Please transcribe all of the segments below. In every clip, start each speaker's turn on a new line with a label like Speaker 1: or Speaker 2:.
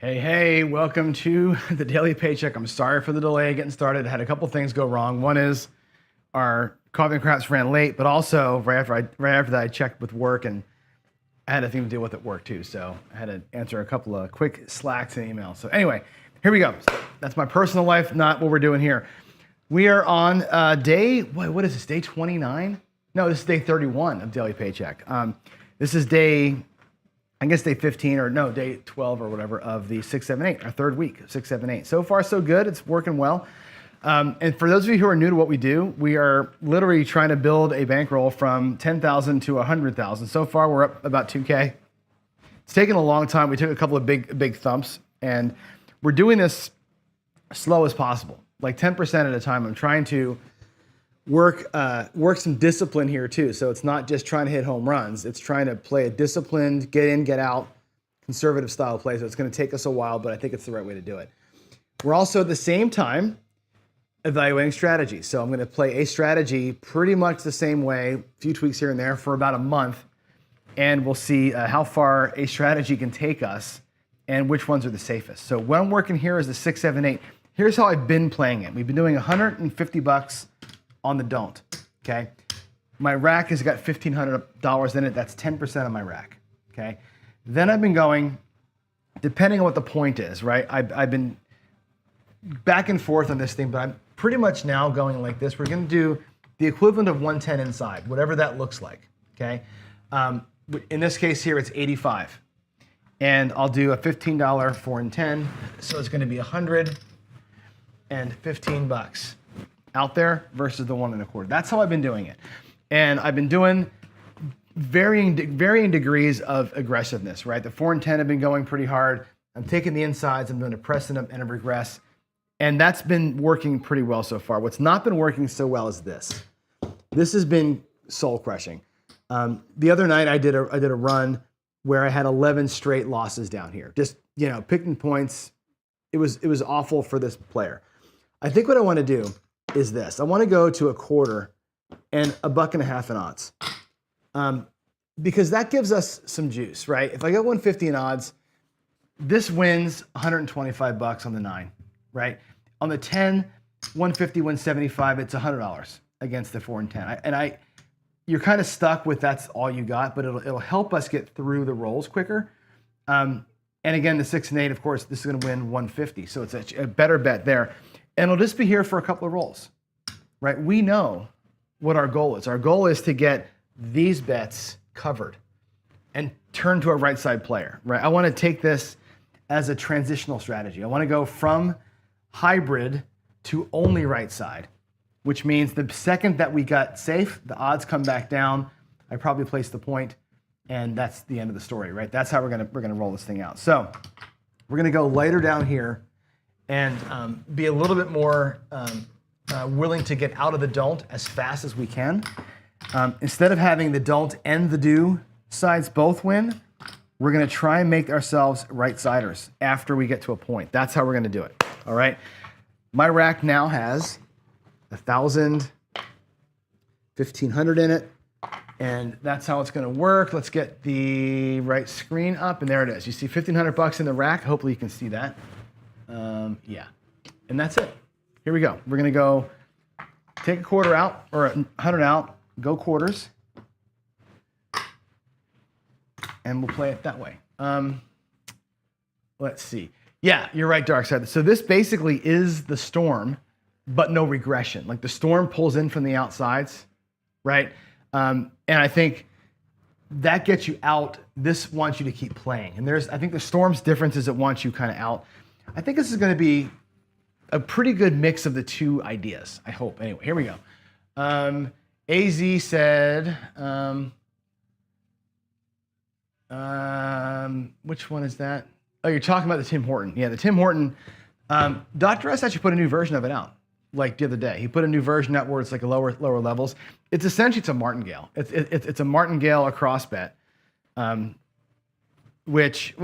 Speaker 1: Hey, welcome to the Daily Paycheck. I'm sorry for the delay getting started. I had a couple things go wrong. One is our coffee and craps ran late, but also right after that I checked with work and I had a thing to deal with at work too. So I had to answer a couple of quick Slacks and emails. So anyway, here we go. That's my personal life, not what we're doing here. We are on day, what is this, day 29? No, this is day 31 of Daily Paycheck. This is day 15 or no, day 12 or whatever of the 6, 7, 8, our third week of 6, 7, 8. So far, so good. It's working well. And for those of you who are new to what we do, we are literally trying to build a bankroll from 10,000 to 100,000. So far, we're up about 2K. It's taken a long time. We took a couple of big thumps, and we're doing this slow as possible, like 10% at a time. I'm trying to work some discipline here too. So it's not just trying to hit home runs. It's trying to play a disciplined, get in, get out, conservative style play. So it's going to take us a while, but I think it's the right way to do it. We're also at the same time evaluating strategies. So I'm going to play a strategy pretty much the same way, a few tweaks here and there for about a month. And we'll see how far a strategy can take us and which ones are the safest. So what I'm working here is the 6, 7, 8. Here's how I've been playing it. We've been doing $150 on the don't, okay? My rack has got $1,500 in it. That's 10% of my rack, okay? Then I've been going, depending on what the point is, right? I've been back and forth on this thing, but I'm pretty much now going like this. We're gonna do the equivalent of 110 inside, whatever that looks like, okay? In this case here, it's 85. And I'll do a $15 4 and 10, so it's gonna be $115 out there versus the 1 1/4. That's how I've been doing it. And I've been doing varying degrees of aggressiveness, right? The 4 and 10 have been going pretty hard. I'm taking the insides, I'm doing a press and a regress. And that's been working pretty well so far. What's not been working so well is this. This has been soul crushing. The other night I did a run where I had 11 straight losses down here. Just, picking points. It was awful for this player. I think what I want to do is this. I want to go to a quarter and $1.50 in odds. Because that gives us some juice, right? If I go 150 in odds, this wins $125 on the 9, right? On the 10, 150, 175, it's $100 against the 4 and 10. You're kind of stuck with that's all you got, but it'll help us get through the rolls quicker. And again, the 6 and 8, of course, this is going to win 150, so it's a better bet there. And it'll just be here for a couple of rolls, right? We know what our goal is. Our goal is to get these bets covered and turn to a right side player, right? I want to take this as a transitional strategy. I want to go from hybrid to only right side, which means the second that we got safe, the odds come back down. I probably place the point, and that's the end of the story, right? That's how we're gonna roll this thing out. So we're gonna go lighter down here and be a little bit more willing to get out of the don't as fast as we can. Instead of having the don't and the do sides both win, we're gonna try and make ourselves right-siders after we get to a point. That's how we're gonna do it, all right? My rack now has 1,000, 1,500 in it, and that's how it's gonna work. Let's get the right screen up, and there it is. You see $1,500 in the rack. Hopefully you can see that. Yeah, and that's it. Here we go. We're gonna go take a quarter out, or 100 out, go quarters, and we'll play it that way. Let's see. Yeah, you're right, Dark Side. So this basically is the storm, but no regression. Like the storm pulls in from the outsides, right? And I think that gets you out. This wants you to keep playing. And I think the storm's difference is it wants you kind of out. I think this is going to be a pretty good mix of the two ideas, I hope. Anyway, here we go. AZ said, which one is that? Oh, you're talking about the Tim Horton. Yeah, the Tim Horton. Dr. S actually put a new version of it out, like the other day. He put a new version out where it's like a lower levels. It's essentially, it's a martingale. It's a martingale across bet. which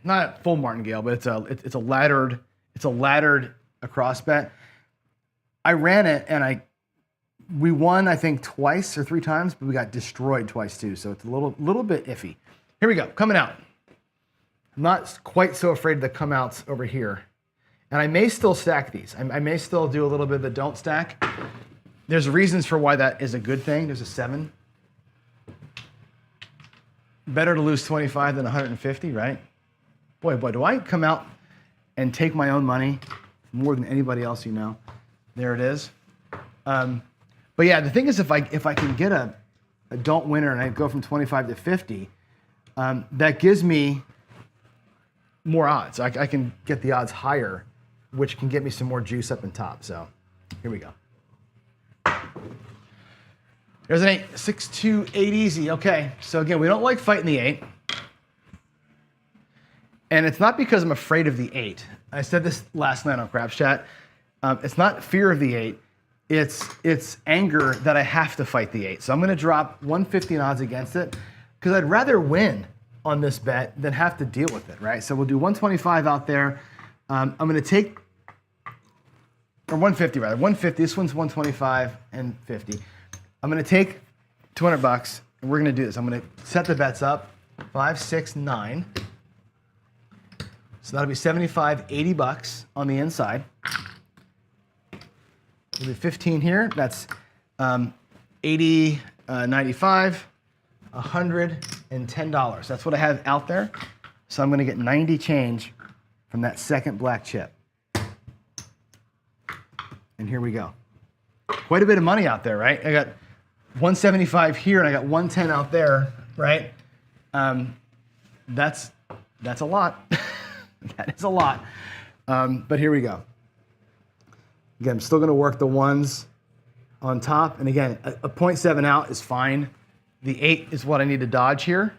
Speaker 1: not a full martingale, but it's a laddered across bet. I ran it and we won I think twice or 3 times, but we got destroyed twice too. So it's a little bit iffy. Here we go, coming out. I'm not quite so afraid of the come outs over here. And I may still stack these. I may still do a little bit of the don't stack. There's reasons for why that is a good thing. There's a 7. Better to lose 25 than 150, right? Boy, do I come out and take my own money more than anybody else you know. There it is. But yeah, the thing is, if I can get a don't winner and I go from 25 to 50, that gives me more odds. I can get the odds higher, which can get me some more juice up in top. So here we go. There's an 8, 6, 2, 8 easy. Okay, so again, we don't like fighting the 8. And it's not because I'm afraid of the 8. I said this last night on Craps Chat. It's not fear of the 8. It's anger that I have to fight the 8. So I'm going to drop 150 in odds against it because I'd rather win on this bet than have to deal with it, right? So we'll do 125 out there. I'm going to take, or 150 rather, 150. This one's 125 and 50. I'm going to take 200 bucks and we're going to do this. I'm going to set the bets up, 5, 6, 9. So that'll be 75, 80 bucks on the inside. We'll do 15 here. That's 80, 95, $110. That's what I have out there. So I'm going to get 90 change from that second black chip. And here we go. Quite a bit of money out there, right? I got 175 here and I got 110 out there, right? That's a lot. That is a lot. But here we go. Again, I'm still going to work the 1s on top. And again, a 0.7 out is fine. The 8 is what I need to dodge here.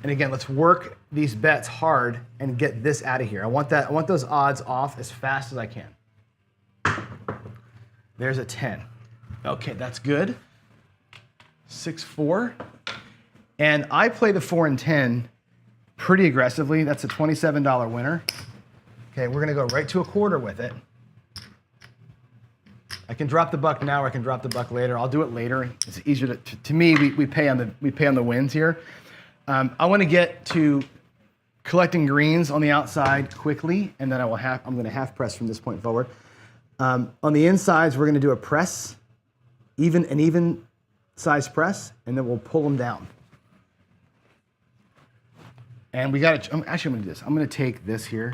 Speaker 1: And again, let's work these bets hard and get this out of here. I want those odds off as fast as I can. There's a 10. Okay, that's good. 6, 4. And I play the 4 and 10 pretty aggressively. That's a $27 winner. Okay, we're going to go right to a quarter with it. I can drop the buck now or I can drop the buck later. I'll do it later. It's easier to me, we pay on the wins here. I want to get to collecting greens on the outside quickly, and then I'm going to half press from this point forward. On the insides, we're going to do a press, an even size press, and then we'll pull them down. And I'm going to do this. I'm going to take this here.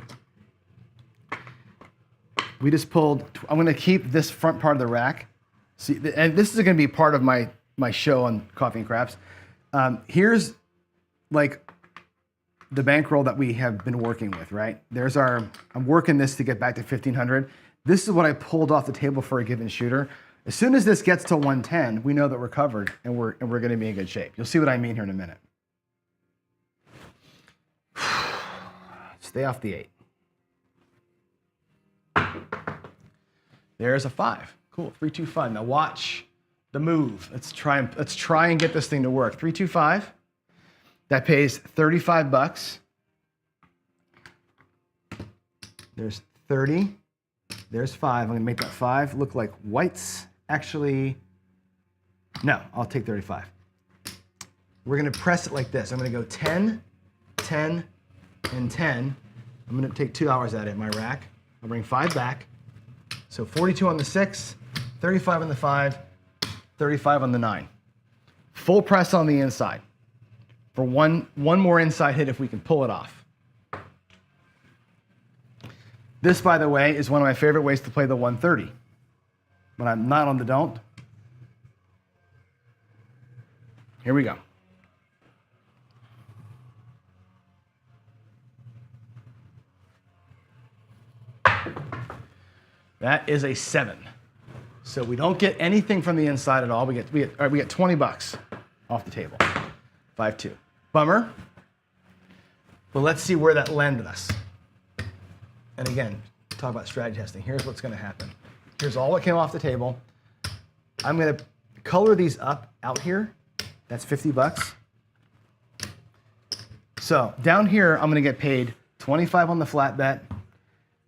Speaker 1: We just pulled, I'm going to keep this front part of the rack. See, and this is going to be part of my show on Coffee and Craps. Here's like the bankroll that we have been working with, right? I'm working this to get back to 1,500. This is what I pulled off the table for a given shooter. As soon as this gets to 110, we know that we're covered and we're going to be in good shape. You'll see what I mean here in a minute. Stay off the 8. There's a 5. Cool. 3, 2, 5. Now watch the move. Let's try and get this thing to work. 3, 2, 5. That pays 35 bucks. There's 30. There's 5. I'm going to make that 5 look like whites. Actually, no, I'll take 35. We're going to press it like this. I'm going to go 10, 10, and 10. I'm going to take $2 out of my rack. I'll bring 5 back. So 42 on the 6, 35 on the 5, 35 on the 9. Full press on the inside for one more inside hit if we can pull it off. This, by the way, is one of my favorite ways to play the 130 when I'm not on the don't. Here we go. That is a 7. So we don't get anything from the inside at all. We get 20 bucks off the table. 5-2. Bummer. But let's see where that landed us. And again, talk about strategy testing. Here's what's going to happen. Here's all that came off the table. I'm going to color these up out here. That's 50 bucks. So down here, I'm gonna get paid 25 on the flat bet,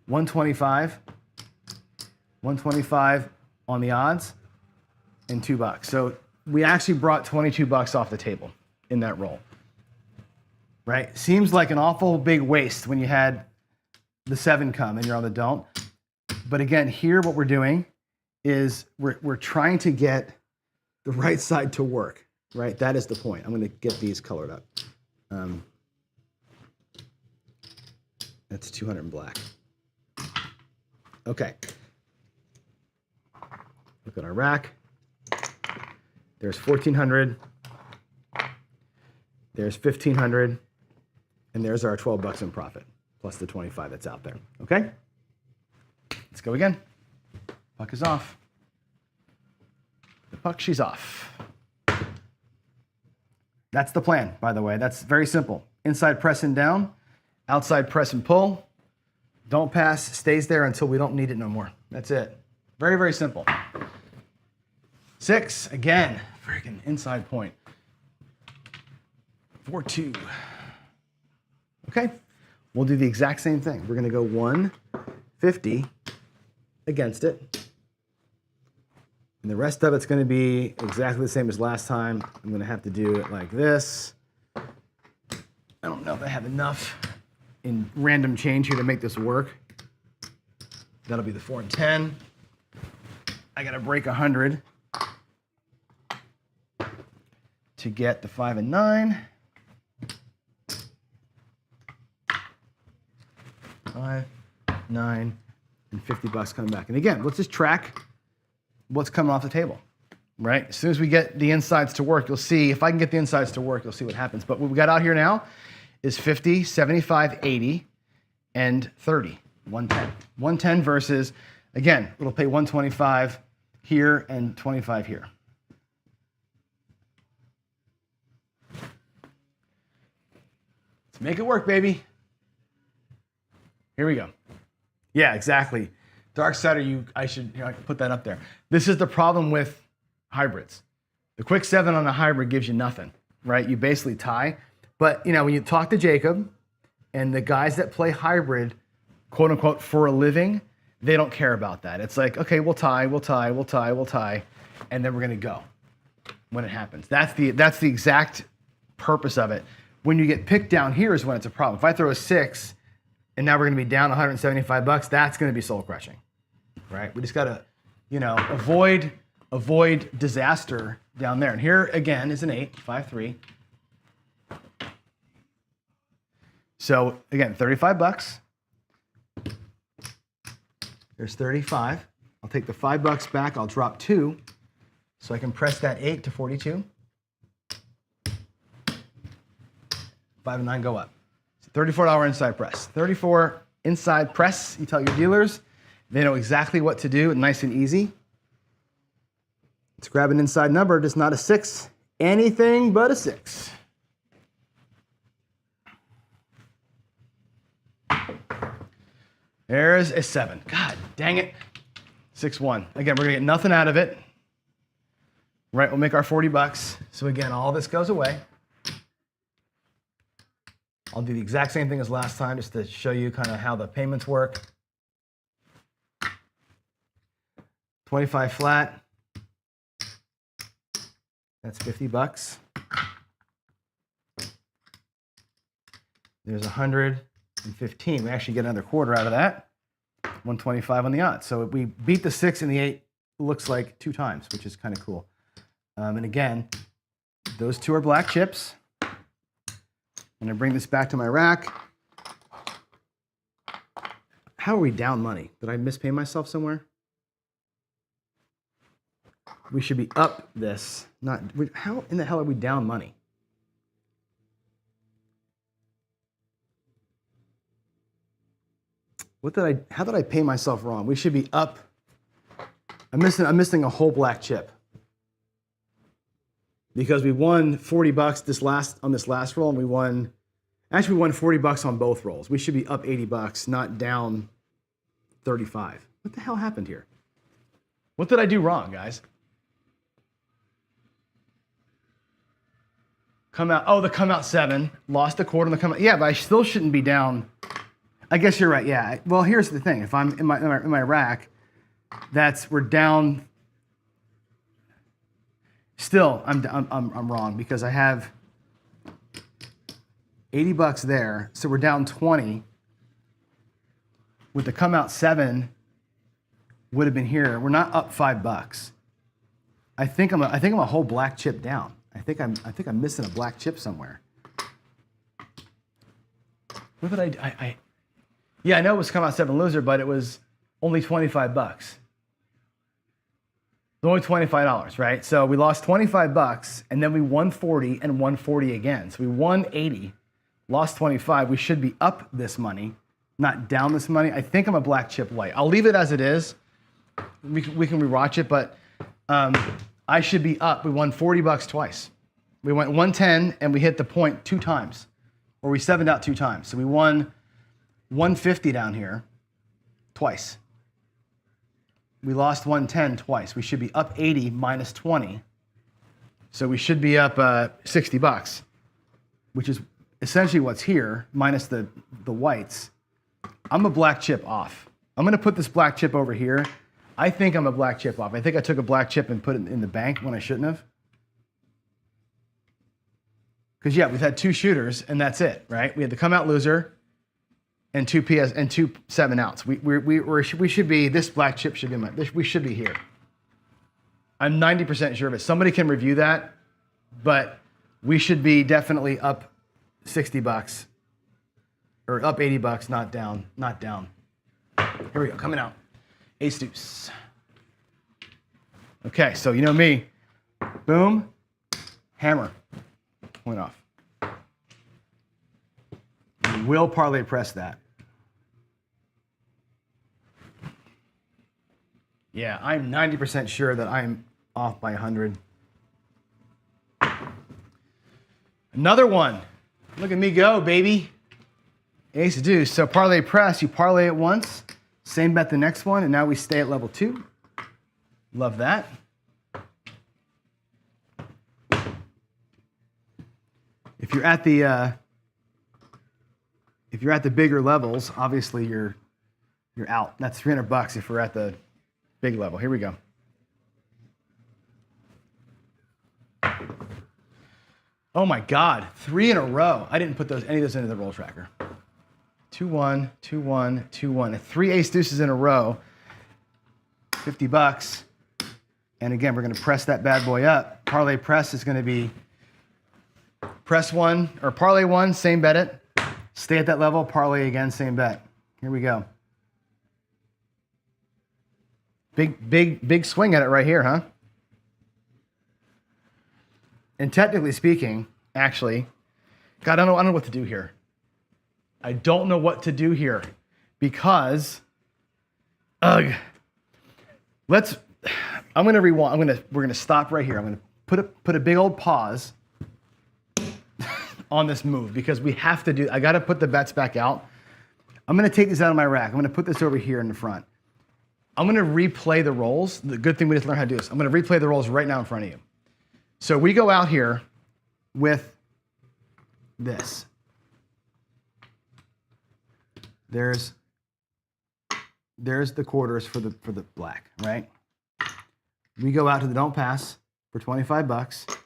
Speaker 1: 125 on the odds, and $2. So we actually brought 22 bucks off the table in that roll, right? Seems like an awful big waste when you had the 7 come and you're on the don't. But again, here what we're doing is we're trying to get the right side to work, right? That is the point. I'm gonna get these colored up. That's 200 in black. Okay. Look at our rack. There's 1,400. There's 1,500. And there's our 12 bucks in profit, plus the 25 that's out there. Okay? Let's go again. Puck is off. The puck, she's off. That's the plan, by the way. That's very simple. Inside press and down, outside press and pull. Don't pass, stays there until we don't need it no more. That's it. Very, very simple. 6, again, freaking inside point. 4-2. Okay, we'll do the exact same thing. We're gonna go 150 against it. And the rest of it's gonna be exactly the same as last time. I'm gonna have to do it like this. I don't know if I have enough in random change here to make this work. That'll be the 4 and 10. I gotta break 100 to get the 5 and 9. 5, 9, and 50 bucks coming back. And again, let's just track what's coming off the table, right? As soon as we get the insides to work, you'll see, if I can get the insides to work, you'll see what happens. But what we got out here now is 50, 75, 80, and 30, 110. 110 versus, again, it'll pay 125 here and 25 here. Let's make it work, baby. Here we go. Yeah, exactly. Dark side, I should put that up there. This is the problem with hybrids. The quick 7 on a hybrid gives you nothing, right? You basically tie. But when you talk to Jacob and the guys that play hybrid, quote unquote, for a living, they don't care about that. It's like, okay, we'll tie, and then we're gonna go when it happens. That's the exact purpose of it. When you get picked down here is when it's a problem. If I throw a 6 and now we're gonna be down 175 bucks, that's gonna be soul crushing, right? We just gotta, avoid disaster down there. And here again is an 8, 5-3. So again, 35 bucks. There's 35. I'll take the 5 bucks back. I'll drop 2 so I can press that 8 to 42. 5 and 9 go up. So $34 inside press. 34 inside press. You tell your dealers. They know exactly what to do. Nice and easy. Let's grab an inside number. Just not a 6. Anything but a 6. There's a 7. God dang it. 6-1. Again, we're gonna get nothing out of it. Right, we'll make our 40 bucks. So again, all this goes away. I'll do the exact same thing as last time just to show you kind of how the payments work. 25 flat. That's 50 bucks. There's 115. We actually get another quarter out of that. 125 on the odds. So we beat the 6 and the 8, looks like 2 times, which is kind of cool. And again, those 2 are black chips. I'm gonna bring this back to my rack. How are we down money? Did I mispay myself somewhere? We should be up this. How in the hell are we down money? How did I pay myself wrong? We should be up. I'm missing a whole black chip. Because we won 40 bucks on this last roll, and we won 40 bucks on both rolls. We should be up 80 bucks, not down 35. What the hell happened here? What did I do wrong, guys? Come out. Oh, the come out 7. Lost a quarter on the come out. Yeah, but I still shouldn't be down. I guess you're right. Yeah. Well, here's the thing. If I'm in my rack, we're down. Still, I'm wrong because I have $80 there, so we're down 20. With the come out 7, would have been here. We're not up $5. I think I'm a whole black chip down. I think I'm missing a black chip somewhere. What did I yeah, I know it was come out 7 loser, but it was only $25. It's only $25, right? So we lost $25 and then we won 40 and won 40 again. So we won 80, lost 25. We should be up this money, not down this money. I think I'm a black chip light. I'll leave it as it is. We can rewatch it, but I should be up. We won $40 twice. We went 110 and we hit the point 2 times, or we 7'd out 2 times. So we won 150 down here twice. We lost 110 twice. We should be up 80 minus 20. So we should be up $60, which is essentially what's here, minus the whites. I'm a black chip off. I'm going to put this black chip over here. I think I'm a black chip off. I think I took a black chip and put it in the bank when I shouldn't have. Because, yeah, we've had 2 shooters, and that's it, right? We had the come out loser and 2 PS and 2 7 outs. We should be, this black chip should be we should be here. I'm 90% sure of it. Somebody can review that, but we should be definitely up $60 or up $80, not down, not down. Here we go, coming out. Ace deuce. Okay, so you know me. Boom, hammer. Point off. We will parlay press that. Yeah, I'm 90% sure that I'm off by 100. Another one. Look at me go, baby. Ace deuce. So parlay press, you parlay it once, same bet the next one, and now we stay at level 2. Love that. If you're at the bigger levels, obviously you're out. That's $300 if we're at the big level. Here we go. Oh my God, 3 in a row. I didn't put any of those into the roll tracker. 2-1, 2-1, 2-1. 3 ace deuces in a row. $50. And again, we're going to press that bad boy up. Parlay press is going to be press 1 or parlay 1, same bet it. Stay at that level, parlay again, same bet. Here we go. Big swing at it right here, huh? And technically speaking, actually, God, I don't know what to do here. I don't know what to do here because, we're gonna rewind. We're gonna stop right here. I'm gonna put a big old pause on this move because we have to I gotta put the bets back out. I'm gonna take these out of my rack. I'm gonna put this over here in the front. I'm gonna replay the rolls. The good thing we just learned how to do this. I'm gonna replay the rolls right now in front of you. So we go out here with this. There's the quarters for the black, right? We go out to the don't pass for $25,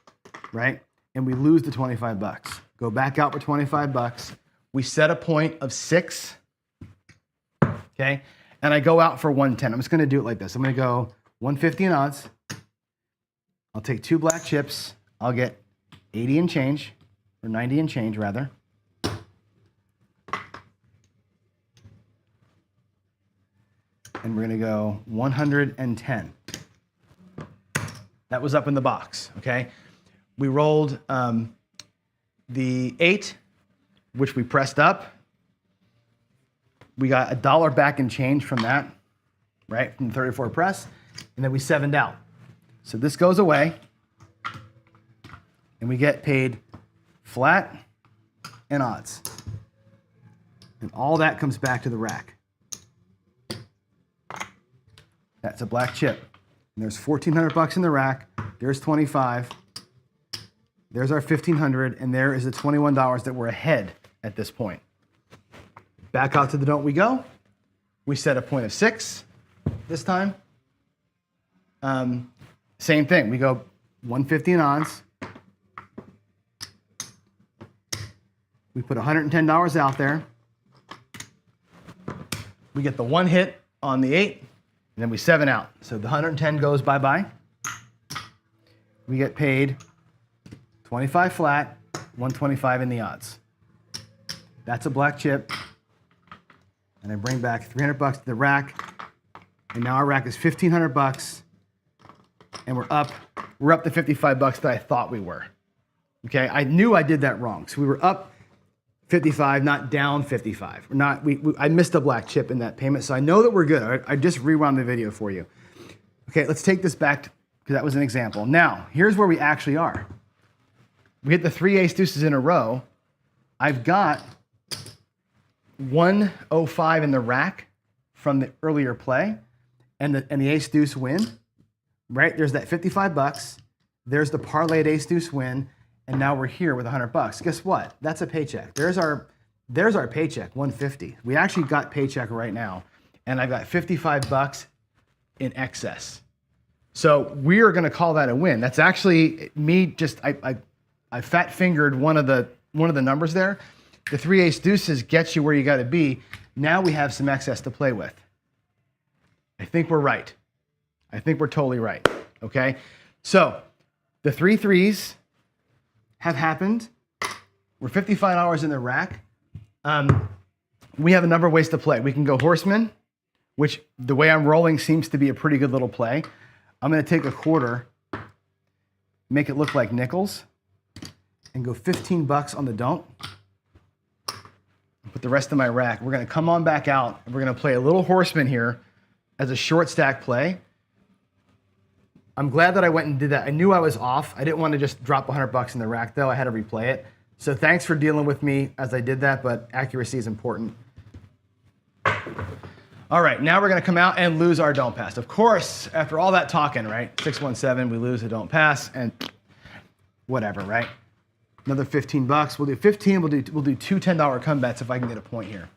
Speaker 1: right? And we lose the $25. Go back out for $25. We set a point of 6, okay? And I go out for 110. I'm just gonna do it like this. I'm gonna go 150 in odds. I'll take 2 black chips. I'll get 80 and change, or 90 and change rather. And we're gonna go 110. That was up in the box, okay? We rolled the 8, which we pressed up. We got $1 back in change from that, right? From the 34 press, and then we 7'd out. So this goes away, and we get paid flat and odds. And all that comes back to the rack. That's a black chip. And there's $1,400 in the rack. There's 25. There's our 1,500, and there is the $21 that we're ahead at this point. Back out to the don't we go. We set a point of 6 this time. Same thing. We go 150 in odds. We put $110 out there. We get the one hit on the 8, and then we 7 out. So the 110 goes bye-bye. We get paid 25 flat, 125 in the odds. That's a black chip. And I bring back $300 to the rack. And now our rack is $1,500. And we're up to $55 that I thought we were. Okay, I knew I did that wrong. So we were up 55, not down 55. I missed a black chip in that payment, so I know that we're good. I just rewound the video for you. Okay, let's take this back because that was an example. Now, here's where we actually are. We hit the 3 ace deuces in a row. I've got 105 in the rack from the earlier play, and the ace deuce win. Right, there's that $55. There's the parlay at ace deuce win, and now we're here with $100. Guess what? That's a paycheck. There's our paycheck, 150. We actually got paycheck right now, and I've got $55 in excess. So we are going to call that a win. That's actually me. I fat fingered one of the numbers there. The 3 ace deuces gets you where you got to be. Now we have some excess to play with. I think we're right. I think we're totally right. Okay, so the 3 threes have happened. We're $55 in the rack. We have a number of ways to play. We can go horseman, which the way I'm rolling seems to be a pretty good little play. I'm going to take a quarter, make it look like nickels, and go $15 on the don't. Put the rest of my rack. We're going to come on back out, and we're going to play a little horseman here as a short stack play. I'm glad that I went and did that. I knew I was off. I didn't want to just drop $100 in the rack, though. I had to replay it. So thanks for dealing with me as I did that, but accuracy is important. All right, now we're going to come out and lose our don't pass. Of course, after all that talking, right? 617, we lose a don't pass, and whatever, right? Another $15. We'll do 15. We'll do 2 $10 come bets if I can get a point here.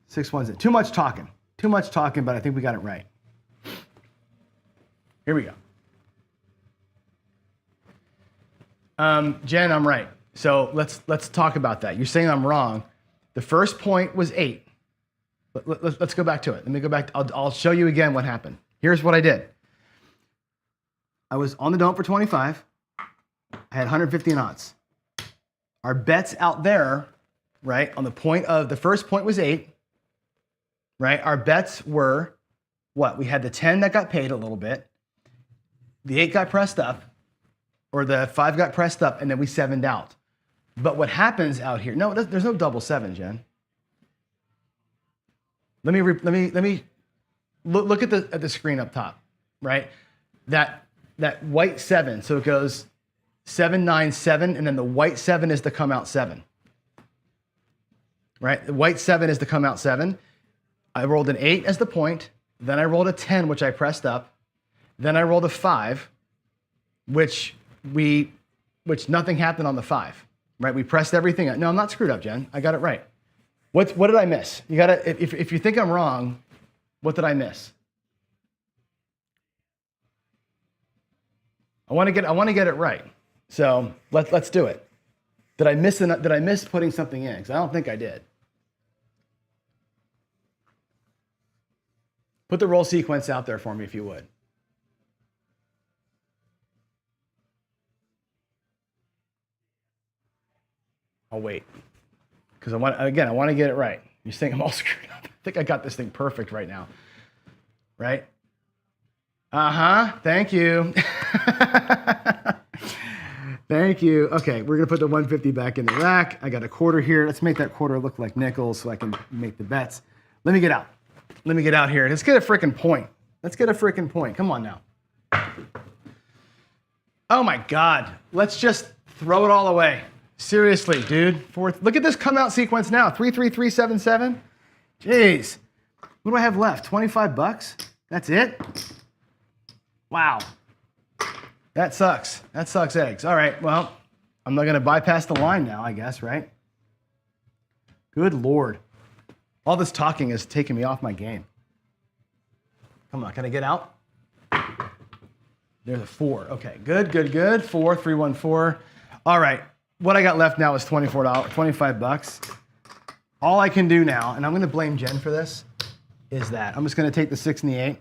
Speaker 1: 617. Too much talking. Too much talking, but I think we got it right. Here we go. Jen, I'm right. So let's talk about that. You're saying I'm wrong. The first point was 8. Let's go back to it. Let me go back. I'll show you again what happened. Here's what I did. I was on the don't for 25. I had 150 in odds. Our bets out there, right, on the point of, the first point was 8, right? Our bets were what? We had the 10 that got paid a little bit. The 8 got pressed up, or the 5 got pressed up, and then we 7'd out. But what happens out here? No, there's no double 7, Jen. Let me look at the screen up top, right? That white 7. So it goes 7, 9, 7, and then the white 7 is the come out 7, right? The white 7 is the come out 7. I rolled an 8 as the point. Then I rolled a 10, which I pressed up. Then I rolled a 5, which nothing happened on the 5, right? We pressed everything up. No, I'm not screwed up, Jen. I got it right. What did I miss? You gotta, if you think I'm wrong, what did I miss? I want to get it right. So let's do it. Did I miss putting something in? Because I don't think I did. Put the roll sequence out there for me if you would. I'll wait. Because I want to get it right. You're saying I'm all screwed up. I think I got this thing perfect right now. Right? Thank you. Thank you. Okay, we're going to put the 150 back in the rack. I got a quarter here. Let's make that quarter look like nickels so I can make the bets. Let me get out. Let me get out here. Let's get a freaking point. Let's get a freaking point. Come on now. Oh my God. Let's just throw it all away. Seriously, dude. Fourth. Look at this come out sequence now. 33377. Jeez. What do I have left? $25? That's it? Wow. That sucks. That sucks eggs. All right, well, I'm not gonna bypass the line now, I guess, right? Good Lord. All this talking is taking me off my game. Come on, can I get out? There's a 4. Okay, good, good, good. 4, 3, 1, 4. All right, what I got left now is $24, 25 bucks. All I can do now, and I'm gonna blame Jen for this, is that I'm just gonna take the 6 and the 8,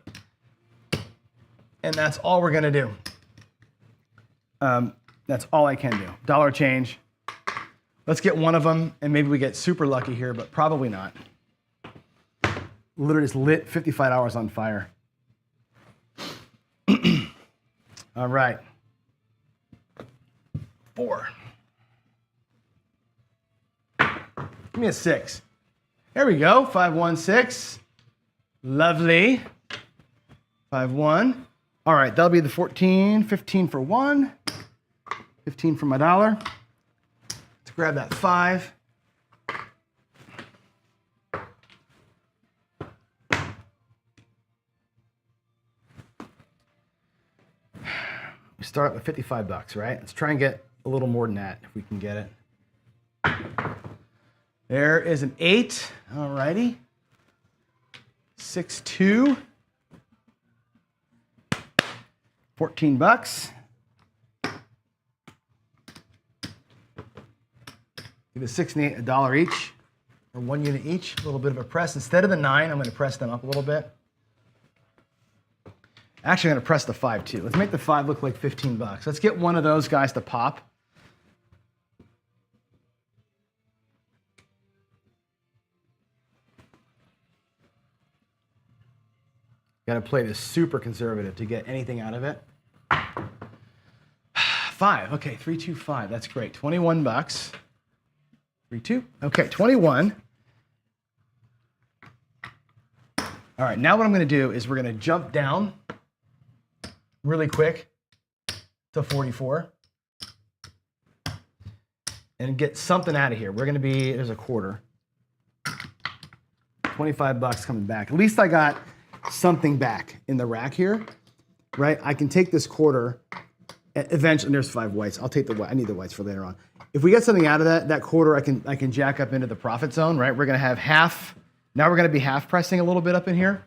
Speaker 1: and that's all we're gonna do. That's all I can do. Dollar change. Let's get one of them, and maybe we get super lucky here, but probably not. Literally just lit 55 hours on fire. All right. 4. Give me a 6. There we go. 5, 1, 6. Lovely. 5, 1. All right, that'll be the 14, 15 for 1. 15 for my dollar. Let's grab that 5. We start with 55 bucks, right? Let's try and get a little more than that if we can get it. There is an 8. All righty. 6, 2. 14 bucks. Give the 6 and 8 $1 each, or 1 unit each. A little bit of a press. Instead of the 9, I'm going to press them up a little bit. Actually, I'm going to press the 5 too. Let's make the 5 look like 15 bucks. Let's get one of those guys to pop. Got to play this super conservative to get anything out of it. 5. Okay, 3, 2, 5. That's great. 21 bucks. 3, 2. Okay, 21. All right, now what I'm going to do is we're going to jump down really quick to 44 and get something out of here. We're going to be, there's a quarter. 25 bucks coming back. At least I got something back in the rack here, right? I can take this quarter, eventually, and there's 5 whites. I'll take the white, I need the whites for later on. If we get something out of that quarter, I can jack up into the profit zone, right? We're gonna have half, now we're gonna be half pressing a little bit up in here.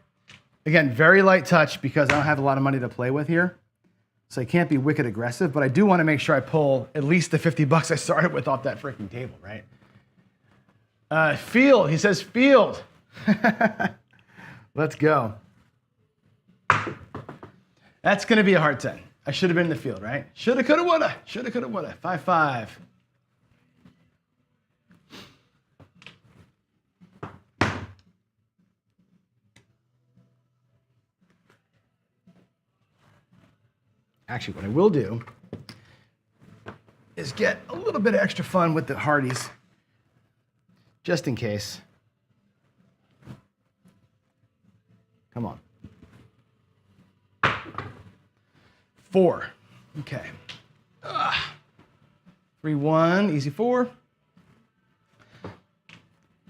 Speaker 1: Again, very light touch because I don't have a lot of money to play with here. So I can't be wicked aggressive, but I do wanna make sure I pull at least the 50 bucks I started with off that freaking table, right? Field, he says field. Let's go. That's gonna be a hard 10. I should have been in the field, right? Shoulda, coulda, woulda. Shoulda, coulda, woulda. 5, 5. Actually, what I will do is get a little bit of extra fun with the Hardies, just in case. Come on. 4. Okay. 3, 1, easy 4.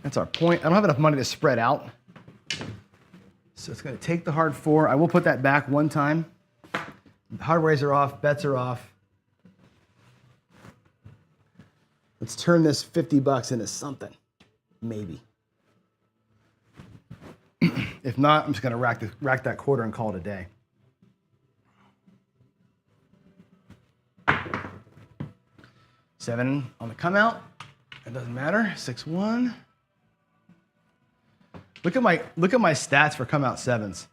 Speaker 1: That's our point. I don't have enough money to spread out. So it's going to take the hard 4. I will put that back one time. Hard rays are off, bets are off. Let's turn this 50 bucks into something. Maybe. If not, I'm just going to rack that quarter and call it a day. $7 on the come out. It doesn't matter. 6, 1. Look at my stats for come out 7s.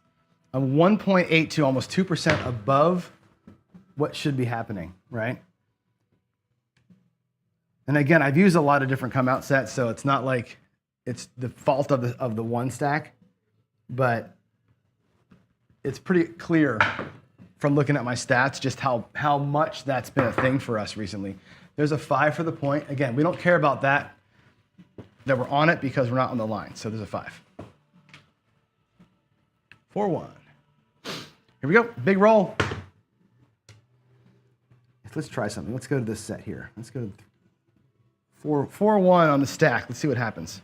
Speaker 1: I'm 1.82, almost 2% above what should be happening, right? And again, I've used a lot of different come out sets, so it's not like it's the fault of the one stack, but it's pretty clear from looking at my stats just how much that's been a thing for us recently. There's a 5 for the point. Again, we don't care about that we're on it because we're not on the line. So there's a 5. 4, 1. Here we go. Big roll. Let's try something. Let's go to this set here. Let's go to 4, 1 on the stack. Let's see what happens.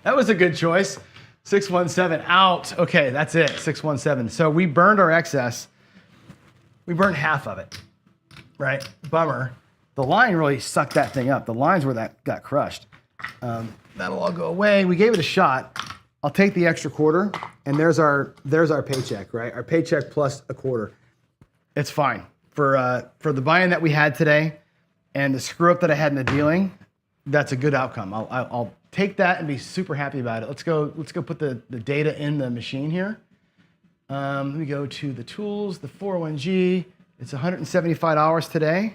Speaker 1: That was a good choice. 617 out. Okay, that's it. 617. So we burned our excess. We burned half of it, right? Bummer. The line really sucked that thing up. The lines where that got crushed. That'll all go away. We gave it a shot. I'll take the extra quarter, and there's our paycheck, right? Our paycheck plus a quarter. It's fine for the buy-in that we had today, and the screw up that I had in the dealing. That's a good outcome. I'll take that and be super happy about it. Let's go put the data in the machine here. Let me go to the tools, the 401G. It's $175 today.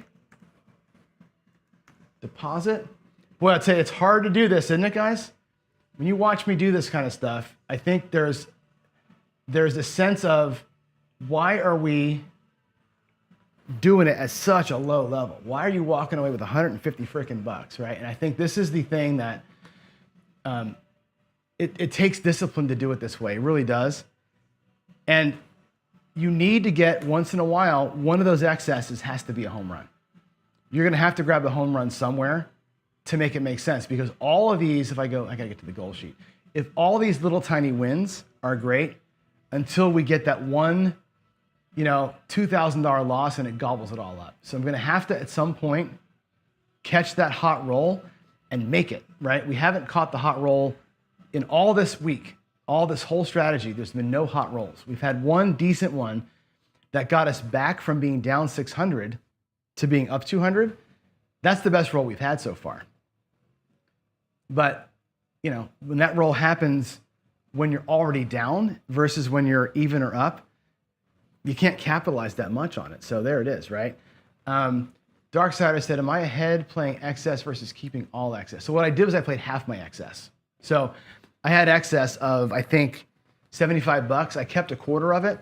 Speaker 1: Deposit. Boy, I'd say it's hard to do this, isn't it, guys? When you watch me do this kind of stuff, I think there's a sense of why are we doing it at such a low level? Why are you walking away with 150 freaking bucks, right? And I think this is the thing that it takes discipline to do it this way. It really does. And you need to get, once in a while, one of those excesses has to be a home run. You're going to have to grab the home run somewhere to make it make sense, because all of these, I got to get to the goal sheet. If all these little tiny wins are great until we get that one, $2,000 loss and it gobbles it all up. So I'm going to have to, at some point, catch that hot roll and make it, right? We haven't caught the hot roll in all this week, all this whole strategy. There's been no hot rolls. We've had one decent one that got us back from being down 600 to being up 200. That's the best roll we've had so far. But, when that roll happens when you're already down versus when you're even or up, you can't capitalize that much on it. So there it is, right? Darksider said, am I ahead playing excess versus keeping all excess? So what I did was I played half my excess. So I had excess of, I think, 75 bucks. I kept a quarter of it,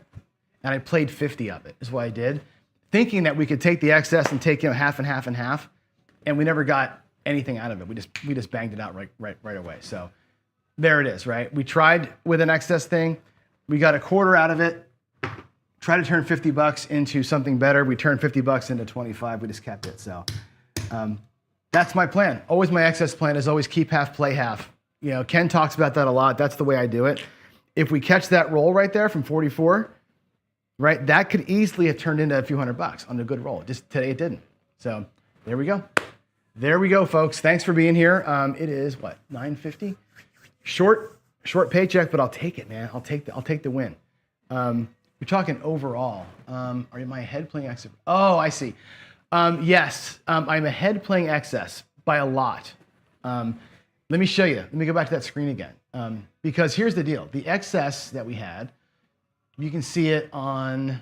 Speaker 1: and I played 50 of it, is what I did, thinking that we could take the excess and take half and half and half, and we never got anything out of it. We just banged it out right away. So there it is, right? We tried with an excess thing. We got a quarter out of it. Try to turn 50 bucks into something better. We turned 50 bucks into 25. We just kept it. So that's my plan. Always my excess plan is always keep half, play half. Ken talks about that a lot. That's the way I do it. If we catch that roll right there from 44, right, that could easily have turned into a few $100 on a good roll. Just today it didn't. So there we go. There we go, folks. Thanks for being here. It is what, 9:50? Short paycheck, but I'll take it, man. I'll take the win. You're talking overall. Am I ahead playing excess? Oh, I see. Yes, I'm ahead playing excess by a lot. Let me show you. Let me go back to that screen again. Because here's the deal. The excess that we had, you can see it on,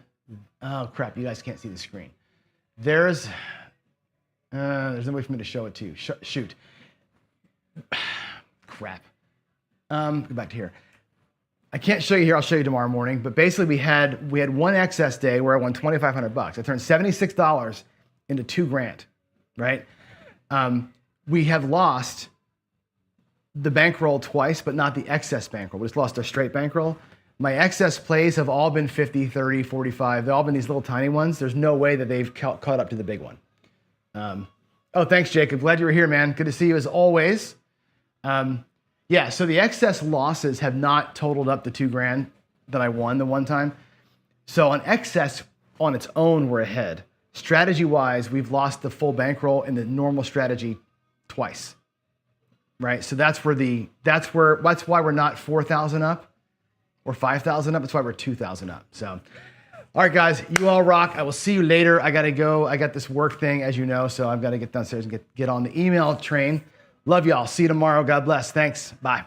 Speaker 1: oh crap, you guys can't see the screen. There's no way for me to show it to you. Shoot. Crap. Go back to here. I can't show you here. I'll show you tomorrow morning. But basically, we had one excess day where I won $2,500. I turned $76 into $2,000, right? We have lost the bankroll twice, but not the excess bankroll. We just lost our straight bankroll. My excess plays have all been 50, 30, 45. They've all been these little tiny ones. There's no way that they've caught up to the big one. Oh, thanks, Jacob. Glad you were here, man. Good to see you as always. Yeah, so the excess losses have not totaled up the $2,000 that I won the one time. So on excess on its own, we're ahead. Strategy-wise, we've lost the full bankroll in the normal strategy twice, right? So that's why we're not 4,000 up or 5,000 up. That's why we're 2,000 up. So, all right, guys, you all rock. I will see you later. I got to go. I got this work thing, as you know, so I've got to get downstairs and get on the email train. Love y'all. See you tomorrow. God bless. Thanks. Bye.